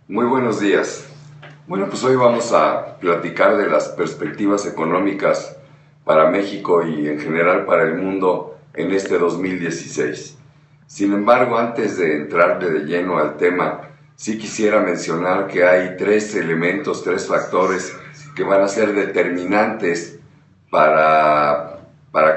Muy buenos días. Bueno, pues hoy vamos a platicar de las perspectivas económicas para México y en general para el mundo en este 2016. Sin embargo, antes de entrarle de lleno al tema, sí quisiera mencionar que hay tres elementos, tres factores que van a ser determinantes para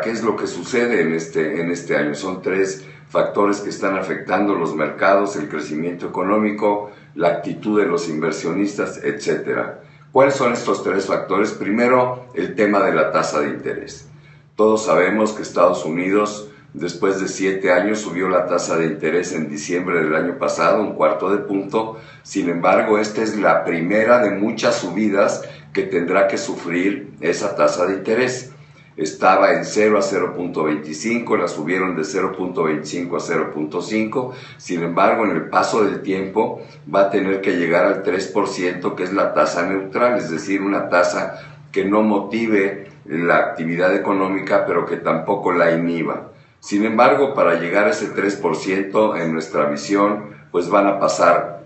qué es lo que sucede en este año. Son tres factores que están afectando los mercados, el crecimiento económico, la actitud de los inversionistas, etc. ¿Cuáles son estos tres factores? Primero, el tema de la tasa de interés. Todos sabemos que Estados Unidos, después de 7 años, subió la tasa de interés en diciembre del año pasado, 1/4 de punto. Sin embargo, esta es la primera de muchas subidas que tendrá que sufrir esa tasa de interés. Estaba en 0 a 0.25, la subieron de 0.25 a 0.5, sin embargo en el paso del tiempo va a tener que llegar al 3%, que es la tasa neutral, es decir, una tasa que no motive la actividad económica, pero que tampoco la inhiba. Sin embargo, para llegar a ese 3%, en nuestra visión, pues van a pasar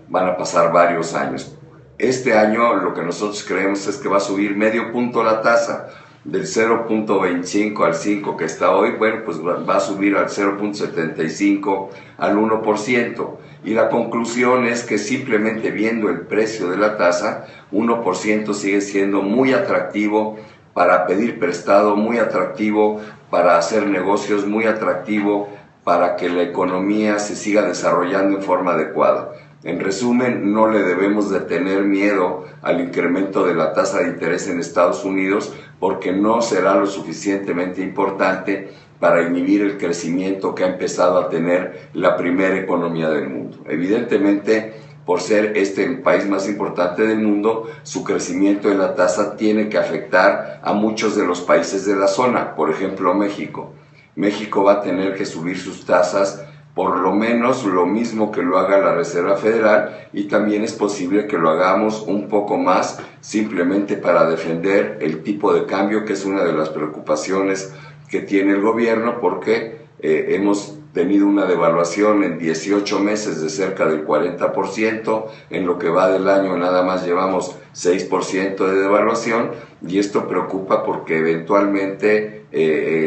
varios años. Este año lo que nosotros creemos es que va a subir medio punto la tasa, del 0.25 al 5 que está hoy, bueno, pues va a subir al 0.75 al 1%. Y la conclusión es que simplemente viendo el precio de la tasa, 1% sigue siendo muy atractivo para pedir prestado, muy atractivo para hacer negocios, muy atractivo para que la economía se siga desarrollando en forma adecuada. En resumen, no le debemos de tener miedo al incremento de la tasa de interés en Estados Unidos porque no será lo suficientemente importante para inhibir el crecimiento que ha empezado a tener la primera economía del mundo. Evidentemente, por ser este el país más importante del mundo, su crecimiento en la tasa tiene que afectar a muchos de los países de la zona, por ejemplo México. México va a tener que subir sus tasas por lo menos lo mismo que lo haga la Reserva Federal, y también es posible que lo hagamos un poco más simplemente para defender el tipo de cambio, que es una de las preocupaciones que tiene el gobierno, porque hemos tenido una devaluación en 18 meses de cerca del 40%, en lo que va del año nada más llevamos 6% de devaluación, y esto preocupa porque eventualmente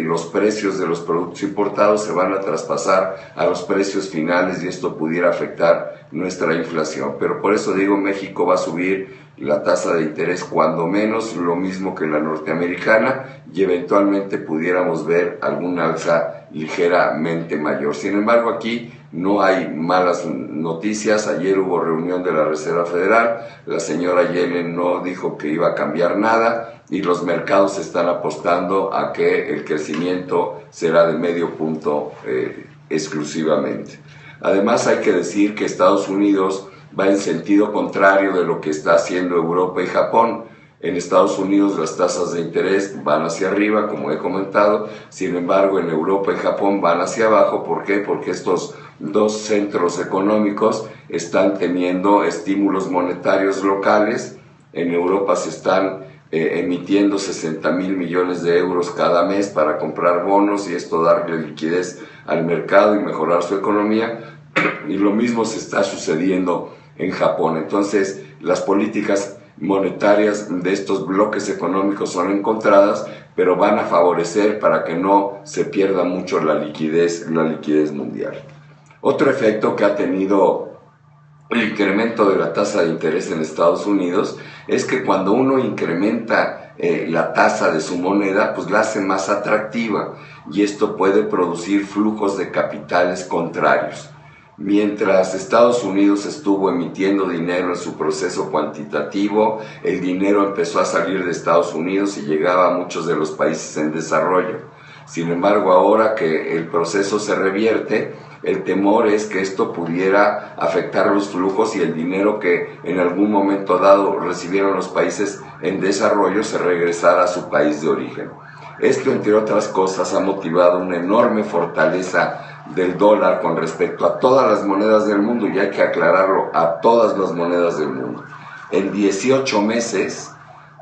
los precios de los productos importados se van a traspasar a los precios finales y esto pudiera afectar nuestra inflación. Pero por eso digo, México va a subir la tasa de interés cuando menos lo mismo que la norteamericana y eventualmente pudiéramos ver alguna alza ligeramente mayor. Sin embargo, aquí no hay malas noticias. Ayer hubo reunión de la Reserva Federal, la señora Yellen no dijo que iba a cambiar nada y los mercados están apostando a que el crecimiento será de medio punto exclusivamente. Además, hay que decir que Estados Unidos va en sentido contrario de lo que está haciendo Europa y Japón. En Estados Unidos las tasas de interés van hacia arriba, como he comentado, sin embargo en Europa y Japón van hacia abajo. ¿Por qué? Porque estos dos centros económicos están teniendo estímulos monetarios locales. En Europa se están emitiendo 60,000 millones de euros cada mes para comprar bonos y esto darle liquidez al mercado y mejorar su economía, y lo mismo se está sucediendo en Japón. Entonces, las políticas monetarias de estos bloques económicos son encontradas, pero van a favorecer para que no se pierda mucho la liquidez mundial. Otro efecto que ha tenido el incremento de la tasa de interés en Estados Unidos es que cuando uno incrementa la tasa de su moneda, pues la hace más atractiva y esto puede producir flujos de capitales contrarios. Mientras Estados Unidos estuvo emitiendo dinero en su proceso cuantitativo, el dinero empezó a salir de Estados Unidos y llegaba a muchos de los países en desarrollo. Sin embargo, ahora que el proceso se revierte, el temor es que esto pudiera afectar los flujos y el dinero que en algún momento dado recibieron los países en desarrollo se regresara a su país de origen. Esto, entre otras cosas, ha motivado una enorme fortaleza del dólar con respecto a todas las monedas del mundo, y hay que aclararlo, a todas las monedas del mundo. En 18 meses,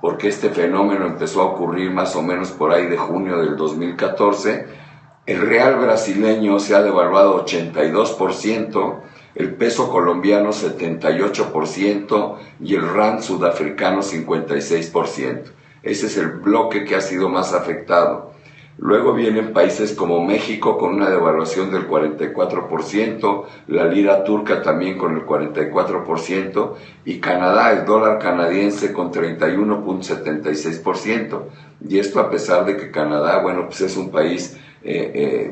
porque este fenómeno empezó a ocurrir más o menos por ahí de junio del 2014, el real brasileño se ha devaluado 82%, el peso colombiano 78% y el rand sudafricano 56%. Ese es el bloque que ha sido más afectado. Luego vienen países como México con una devaluación del 44%, la lira turca también con el 44% y Canadá, el dólar canadiense con 31.76%. Y esto a pesar de que Canadá, bueno, pues es un país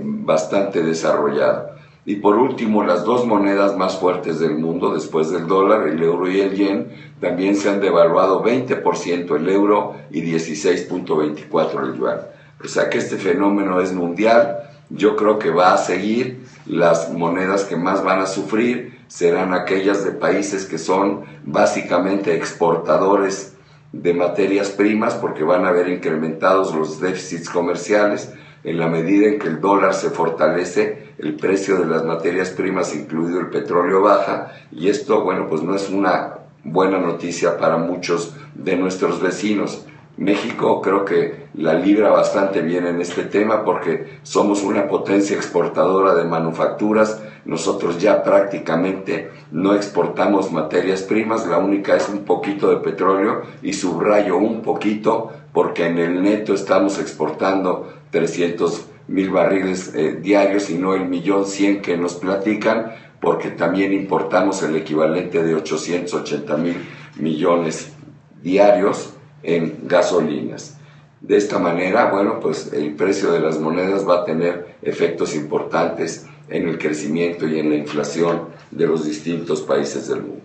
bastante desarrollado. Y por último, las dos monedas más fuertes del mundo después del dólar, el euro y el yen, también se han devaluado 20% el euro y 16.24 el yuan. O sea que este fenómeno es mundial. Yo creo que va a seguir. Las monedas que más van a sufrir serán aquellas de países que son básicamente exportadores de materias primas, porque van a ver incrementados los déficits comerciales. En la medida en que el dólar se fortalece, el precio de las materias primas, incluido el petróleo, baja, y esto, bueno, pues no es una buena noticia para muchos de nuestros vecinos. México creo que la libra bastante bien en este tema porque somos una potencia exportadora de manufacturas. Nosotros ya prácticamente no exportamos materias primas, la única es un poquito de petróleo, y subrayo un poquito porque en el neto estamos exportando 300,000 barriles diarios y no el 1.100.000 que nos platican, porque también importamos el equivalente de 880,000 millones diarios en gasolinas. De esta manera, bueno, pues el precio de las monedas va a tener efectos importantes en el crecimiento y en la inflación de los distintos países del mundo.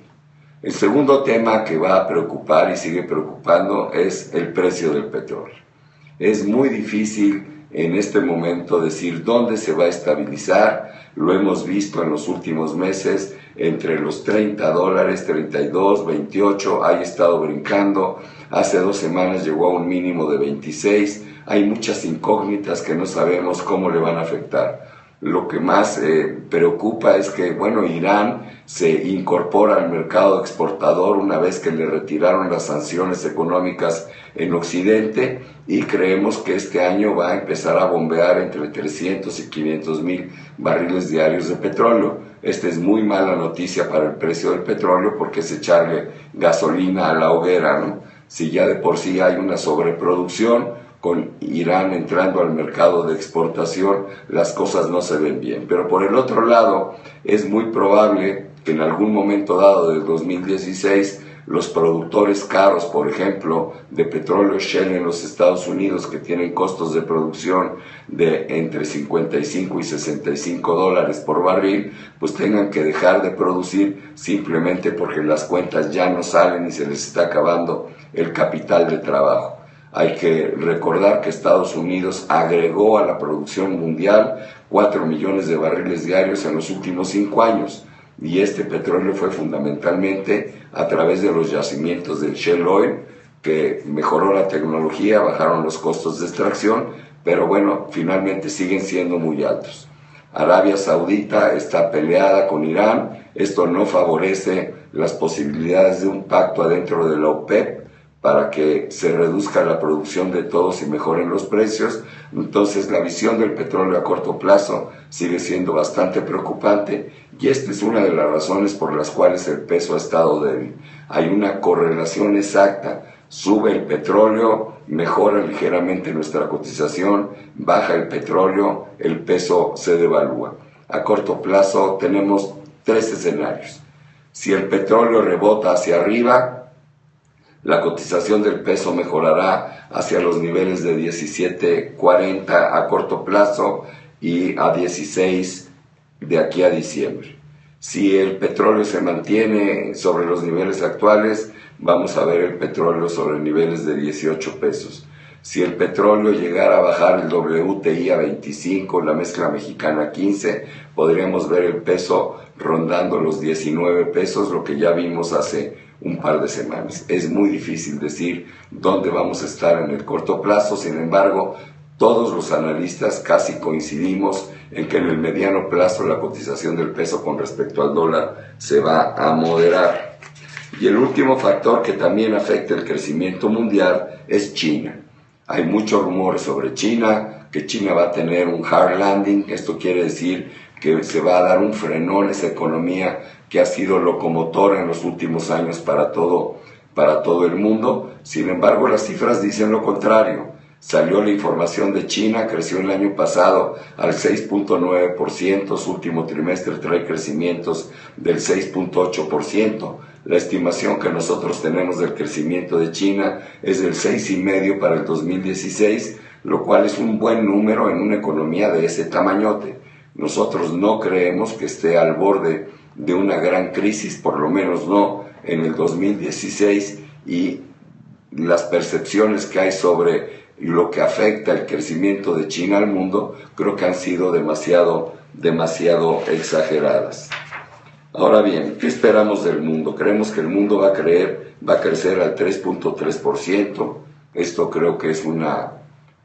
El segundo tema que va a preocupar y sigue preocupando es el precio del petróleo. Es muy difícil en este momento decir dónde se va a estabilizar. Lo hemos visto en los últimos meses entre los $30, 32, 28, ha estado brincando. Hace 2 semanas llegó a un mínimo de 26. Hay muchas incógnitas que no sabemos cómo le van a afectar. Lo que más preocupa es que, bueno, Irán se incorpora al mercado exportador una vez que le retiraron las sanciones económicas en Occidente, y creemos que este año va a empezar a bombear entre 300 y 500,000 barriles diarios de petróleo. Esta es muy mala noticia para el precio del petróleo porque es echarle gasolina a la hoguera, ¿no? Si ya de por sí hay una sobreproducción, con Irán entrando al mercado de exportación, las cosas no se ven bien. Pero por el otro lado, es muy probable que en algún momento dado del 2016, los productores caros, por ejemplo, de petróleo Shell en los Estados Unidos, que tienen costos de producción de entre 55 y 65 dólares por barril, pues tengan que dejar de producir simplemente porque las cuentas ya no salen y se les está acabando el capital de trabajo. Hay que recordar que Estados Unidos agregó a la producción mundial 4 millones de barriles diarios en los últimos 5 años, y este petróleo fue fundamentalmente a través de los yacimientos del Shell Oil, que mejoró la tecnología, bajaron los costos de extracción, pero bueno, finalmente siguen siendo muy altos. Arabia Saudita está peleada con Irán. Esto no favorece las posibilidades de un pacto adentro de la OPEP para que se reduzca la producción de todos y mejoren los precios. Entonces la visión del petróleo a corto plazo sigue siendo bastante preocupante, y esta es una de las razones por las cuales el peso ha estado débil. Hay una correlación exacta: sube el petróleo, mejora ligeramente nuestra cotización; baja el petróleo, el peso se devalúa. A corto plazo tenemos 3 escenarios. Si el petróleo rebota hacia arriba, la cotización del peso mejorará hacia los niveles de 17.40 a corto plazo y a 16 de aquí a diciembre. Si el petróleo se mantiene sobre los niveles actuales, vamos a ver el petróleo sobre niveles de 18 pesos. Si el petróleo llegara a bajar el WTI a 25, la mezcla mexicana a 15, podríamos ver el peso rondando los 19 pesos, lo que ya vimos hace un par de semanas. Es muy difícil decir dónde vamos a estar en el corto plazo. Sin embargo, todos los analistas casi coincidimos en que en el mediano plazo la cotización del peso con respecto al dólar se va a moderar. Y el último factor que también afecta el crecimiento mundial es China. Hay muchos rumores sobre China, que China va a tener un hard landing. Esto quiere decir que se va a dar un frenón a esa economía que ha sido locomotora en los últimos años para todo el mundo. Sin embargo, las cifras dicen lo contrario. Salió la información de China, creció el año pasado al 6.9%, su último trimestre trae crecimientos del 6.8%. La estimación que nosotros tenemos del crecimiento de China es del 6,5% para el 2016, lo cual es un buen número en una economía de ese tamañote. Nosotros no creemos que esté al borde de una gran crisis, por lo menos no en el 2016, y las percepciones que hay sobre lo que afecta el crecimiento de China al mundo creo que han sido demasiado exageradas. Ahora bien, ¿qué esperamos del mundo? Creemos que el mundo va a crecer al 3.3%. Esto creo que es una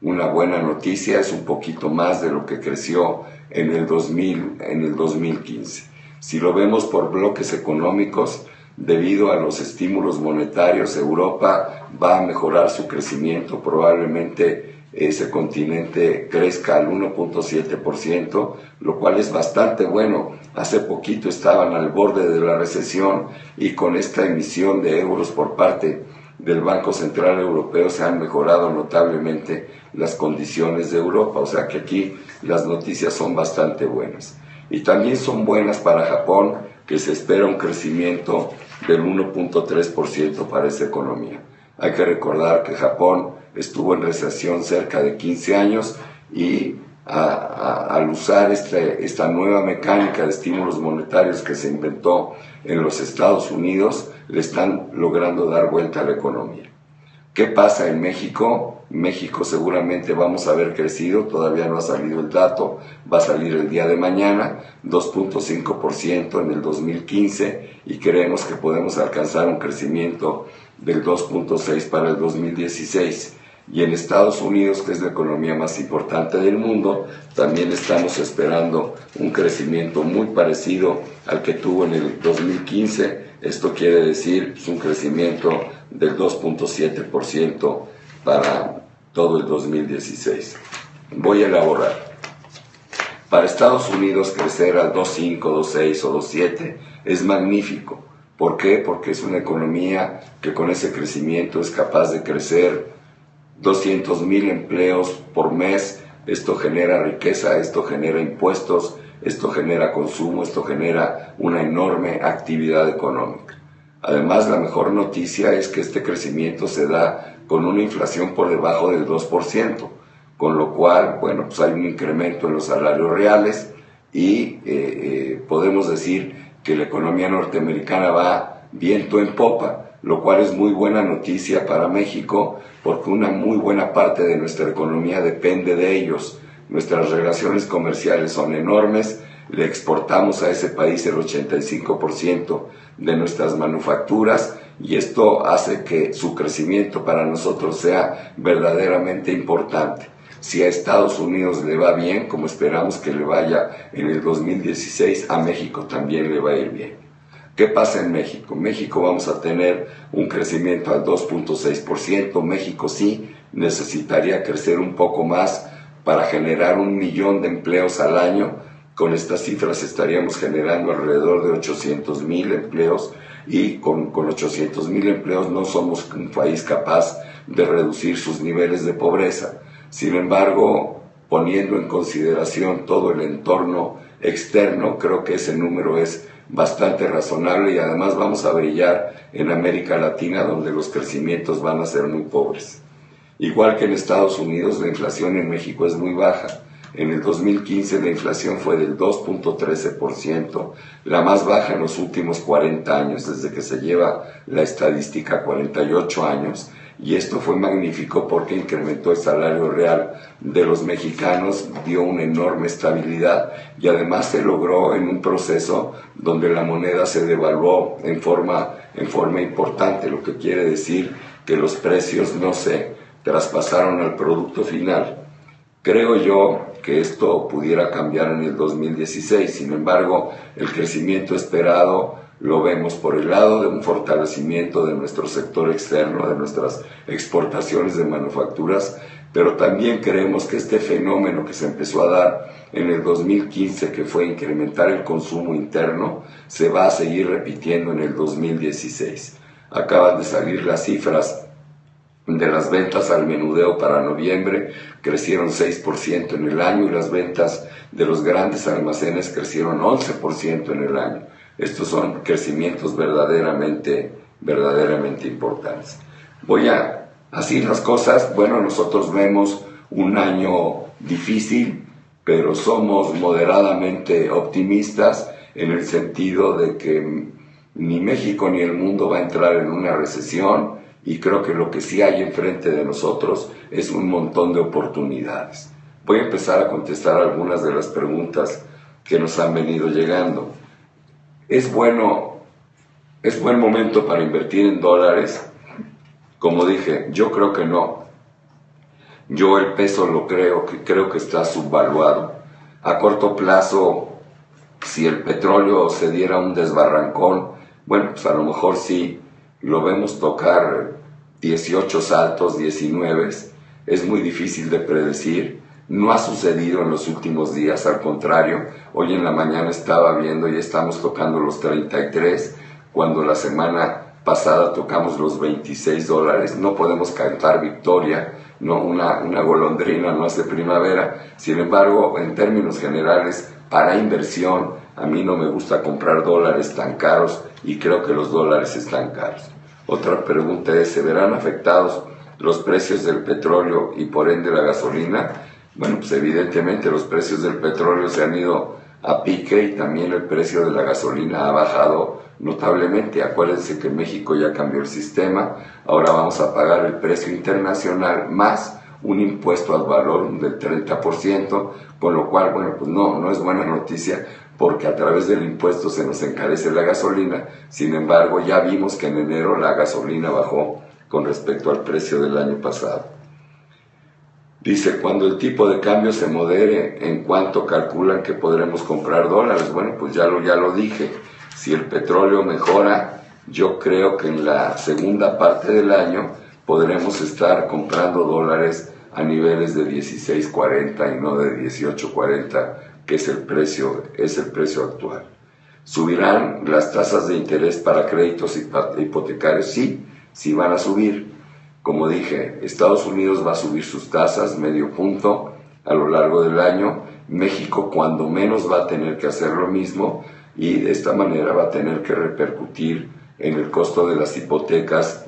buena noticia, es un poquito más de lo que creció en el 2015. Si lo vemos por bloques económicos, debido a los estímulos monetarios, Europa va a mejorar su crecimiento. Probablemente ese continente crezca al 1.7%, lo cual es bastante bueno. Hace poquito estaban al borde de la recesión y con esta emisión de euros por parte del Banco Central Europeo se han mejorado notablemente las condiciones de Europa. O sea que aquí las noticias son bastante buenas. Y también son buenas para Japón, que se espera un crecimiento del 1.3% para esa economía. Hay que recordar que Japón estuvo en recesión cerca de 15 años y al usar esta nueva mecánica de estímulos monetarios que se inventó en los Estados Unidos, le están logrando dar vuelta a la economía. ¿Qué pasa en México? México seguramente vamos a haber crecido, todavía no ha salido el dato, va a salir el día de mañana, 2.5% en el 2015 y creemos que podemos alcanzar un crecimiento del 2.6% para el 2016. Y en Estados Unidos, que es la economía más importante del mundo, también estamos esperando un crecimiento muy parecido al que tuvo en el 2015. Esto quiere decir un crecimiento del 2.7% para todo el 2016. Voy a elaborar. Para Estados Unidos crecer al 2.5, 2.6 o 2.7 es magnífico. ¿Por qué? Porque es una economía que con ese crecimiento es capaz de crecer 200,000 empleos por mes. Esto genera riqueza, esto genera impuestos, esto genera consumo, esto genera una enorme actividad económica. Además, la mejor noticia es que este crecimiento se da con una inflación por debajo del 2%, con lo cual, bueno, pues hay un incremento en los salarios reales y podemos decir que la economía norteamericana va viento en popa, lo cual es muy buena noticia para México, porque una muy buena parte de nuestra economía depende de ellos. Nuestras relaciones comerciales son enormes, le exportamos a ese país el 85% de nuestras manufacturas y esto hace que su crecimiento para nosotros sea verdaderamente importante. Si a Estados Unidos le va bien, como esperamos que le vaya en el 2016, a México también le va a ir bien. ¿Qué pasa en México? México vamos a tener un crecimiento al 2.6%. México sí necesitaría crecer un poco más para generar 1 millón de empleos al año. Con estas cifras estaríamos generando alrededor de 800,000 empleos y con 800,000 empleos no somos un país capaz de reducir sus niveles de pobreza. Sin embargo, poniendo en consideración todo el entorno externo, creo que ese número es bastante razonable y además vamos a brillar en América Latina, donde los crecimientos van a ser muy pobres. Igual que en Estados Unidos, la inflación en México es muy baja. En el 2015 la inflación fue del 2.13%, la más baja en los últimos 40 años, desde que se lleva la estadística 48 años, y esto fue magnífico porque incrementó el salario real de los mexicanos, dio una enorme estabilidad y además se logró en un proceso donde la moneda se devaluó en forma importante, lo que quiere decir que los precios no se traspasaron al producto final. Creo yo que esto pudiera cambiar en el 2016, sin embargo, el crecimiento esperado lo vemos por el lado de un fortalecimiento de nuestro sector externo, de nuestras exportaciones de manufacturas, pero también creemos que este fenómeno que se empezó a dar en el 2015, que fue incrementar el consumo interno, se va a seguir repitiendo en el 2016. Acaban de salir las cifras de las ventas al menudeo para noviembre, crecieron 6% en el año, y las ventas de los grandes almacenes crecieron 11% en el año. Estos son crecimientos verdaderamente importantes. Voy a así las cosas. Bueno, nosotros vemos un año difícil, pero somos moderadamente optimistas en el sentido de que ni México ni el mundo va a entrar en una recesión, y creo que lo que sí hay enfrente de nosotros es un montón de oportunidades. Voy a empezar a contestar algunas de las preguntas que nos han venido llegando. ¿Es buen momento para invertir en dólares? Como dije, yo creo que no. Yo el peso creo que está subvaluado. A corto plazo, si el petróleo se diera un desbarrancón, bueno, pues a lo mejor sí lo vemos tocar 18 saltos, 19. Es muy difícil de predecir. No ha sucedido en los últimos días, al contrario. Hoy en la mañana estaba viendo y estamos tocando los 33, cuando la semana pasada tocamos los $26. No podemos cantar victoria, ¿no? Una golondrina no hace primavera. Sin embargo, en términos generales, para inversión, a mí no me gusta comprar dólares tan caros, y creo que los dólares están caros. Otra pregunta es, ¿se verán afectados los precios del petróleo y por ende la gasolina? Bueno, pues evidentemente los precios del petróleo se han ido a pique, y también el precio de la gasolina ha bajado notablemente. Acuérdense que México ya cambió el sistema. Ahora vamos a pagar el precio internacional más un impuesto al valor del 30%, con lo cual, bueno, pues no es buena noticia, porque a través del impuesto se nos encarece la gasolina. Sin embargo, ya vimos que en enero la gasolina bajó con respecto al precio del año pasado. Dice, cuando el tipo de cambio se modere, ¿en cuánto calculan que podremos comprar dólares? Bueno, pues ya lo dije. Si el petróleo mejora, yo creo que en la segunda parte del año podremos estar comprando dólares a niveles de 16.40 y no de 18.40, que es el precio actual. ¿Subirán las tasas de interés para créditos hipotecarios? Sí van a subir. Como dije, Estados Unidos va a subir sus tasas medio punto a lo largo del año. México, cuando menos, va a tener que hacer lo mismo, y de esta manera va a tener que repercutir en el costo de las hipotecas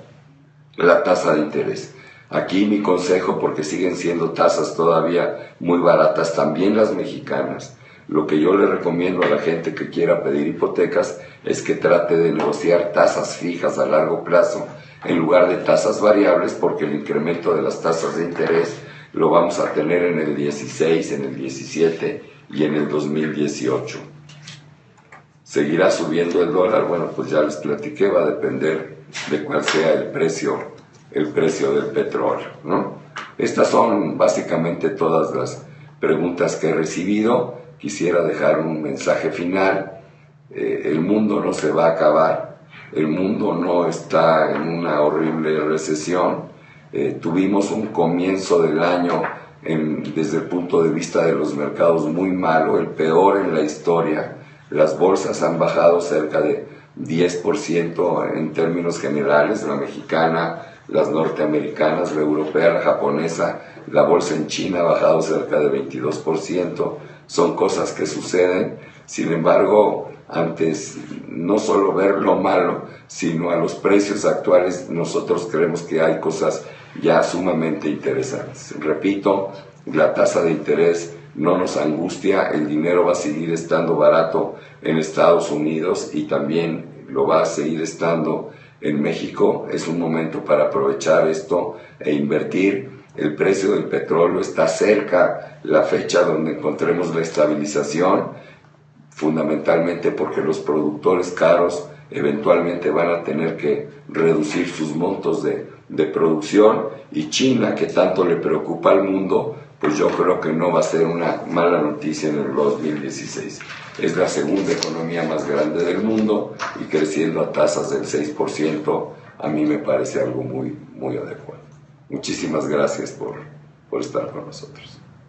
la tasa de interés. Aquí mi consejo, porque siguen siendo tasas todavía muy baratas, también las mexicanas, lo que yo le recomiendo a la gente que quiera pedir hipotecas es que trate de negociar tasas fijas a largo plazo en lugar de tasas variables, porque el incremento de las tasas de interés lo vamos a tener en el 16, en el 17 y en el 2018. ¿Seguirá subiendo el dólar? Bueno, pues ya les platiqué, va a depender de cuál sea el precio del petróleo, ¿no? Estas son básicamente todas las preguntas que he recibido. Quisiera dejar un mensaje final. El mundo no se va a acabar, el mundo no está en una horrible recesión. Tuvimos un comienzo del año desde el punto de vista de los mercados muy malo, el peor en la historia. Las bolsas han bajado cerca de 10% en términos generales, la mexicana, las norteamericanas, la europea, la japonesa. La bolsa en China ha bajado cerca de 22%. Son cosas que suceden. Sin embargo, antes no solo ver lo malo, sino a los precios actuales, nosotros creemos que hay cosas ya sumamente interesantes. Repito, la tasa de interés no nos angustia, el dinero va a seguir estando barato en Estados Unidos y también lo va a seguir estando en México. Es un momento para aprovechar esto e invertir. El precio del petróleo está cerca la fecha donde encontremos la estabilización, fundamentalmente porque los productores caros eventualmente van a tener que reducir sus montos de producción, y China, que tanto le preocupa al mundo, pues yo creo que no va a ser una mala noticia en el 2016. Es la segunda economía más grande del mundo y creciendo a tasas del 6%, a mí me parece algo muy, muy adecuado. Muchísimas gracias por por estar con nosotros.